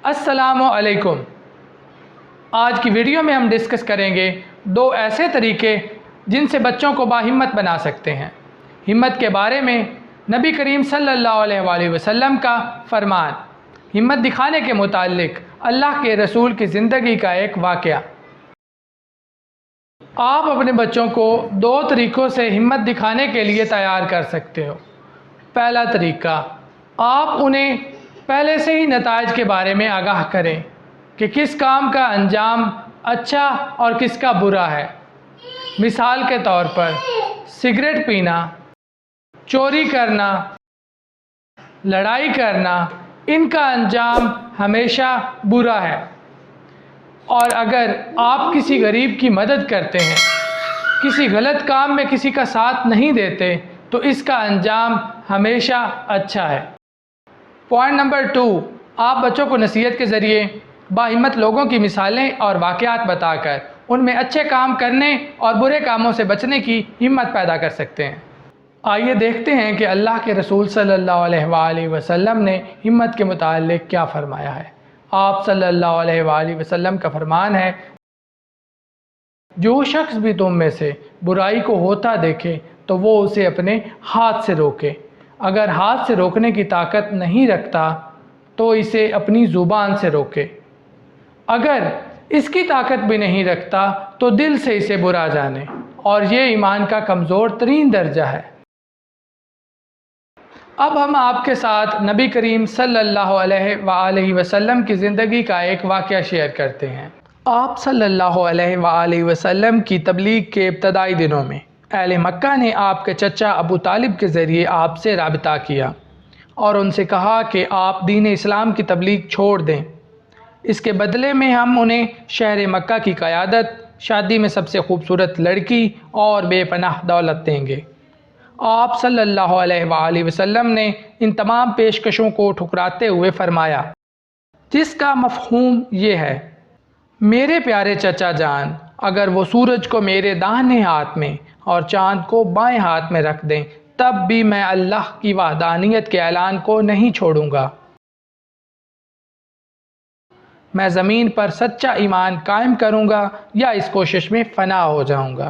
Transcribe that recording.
السلام علیکم۔ آج کی ویڈیو میں ہم ڈسکس کریں گے دو ایسے طریقے جن سے بچوں کو باہمت بنا سکتے ہیں۔ ہمت کے بارے میں نبی کریم صلی اللہ علیہ وآلہ وسلم کا فرمان۔ ہمت دکھانے کے متعلق اللہ کے رسول کی زندگی کا ایک واقعہ۔ آپ اپنے بچوں کو دو طریقوں سے ہمت دکھانے کے لیے تیار کر سکتے ہو۔ پہلا طریقہ، آپ انہیں پہلے سے ہی نتائج کے بارے میں آگاہ کریں کہ کس کام کا انجام اچھا اور کس کا برا ہے۔ مثال کے طور پر سگریٹ پینا، چوری کرنا، لڑائی کرنا، ان کا انجام ہمیشہ برا ہے، اور اگر آپ کسی غریب کی مدد کرتے ہیں، کسی غلط کام میں کسی کا ساتھ نہیں دیتے، تو اس کا انجام ہمیشہ اچھا ہے۔ پوائنٹ نمبر 2، آپ بچوں کو نصیحت کے ذریعے باہمت لوگوں کی مثالیں اور واقعات بتا کر ان میں اچھے کام کرنے اور برے کاموں سے بچنے کی ہمت پیدا کر سکتے ہیں۔ آئیے دیکھتے ہیں کہ اللہ کے رسول صلی اللہ علیہ وآلہ وسلم نے ہمت کے متعلق کیا فرمایا ہے۔ آپ صلی اللہ علیہ وآلہ وسلم کا فرمان ہے، جو شخص بھی تم میں سے برائی کو ہوتا دیکھے تو وہ اسے اپنے ہاتھ سے روکے۔ اگر ہاتھ سے روکنے کی طاقت نہیں رکھتا تو اسے اپنی زبان سے روکے۔ اگر اس کی طاقت بھی نہیں رکھتا تو دل سے اسے برا جانے، اور یہ ایمان کا کمزور ترین درجہ ہے۔ اب ہم آپ کے ساتھ نبی کریم صلی اللہ علیہ وآلہ وسلم کی زندگی کا ایک واقعہ شیئر کرتے ہیں۔ آپ صلی اللہ علیہ وآلہ وسلم کی تبلیغ کے ابتدائی دنوں میں اہل مکہ نے آپ کے چچا ابو طالب کے ذریعے آپ سے رابطہ کیا اور ان سے کہا کہ آپ دین اسلام کی تبلیغ چھوڑ دیں، اس کے بدلے میں ہم انہیں شہر مکہ کی قیادت، شادی میں سب سے خوبصورت لڑکی اور بے پناہ دولت دیں گے۔ آپ صلی اللہ علیہ وآلہ وسلم نے ان تمام پیشکشوں کو ٹھکراتے ہوئے فرمایا، جس کا مفہوم یہ ہے، میرے پیارے چچا جان، اگر وہ سورج کو میرے داہنے ہاتھ میں اور چاند کو بائیں ہاتھ میں رکھ دیں تب بھی میں اللہ کی وحدانیت کے اعلان کو نہیں چھوڑوں گا۔ میں زمین پر سچا ایمان قائم کروں گا یا اس کوشش میں فنا ہو جاؤں گا۔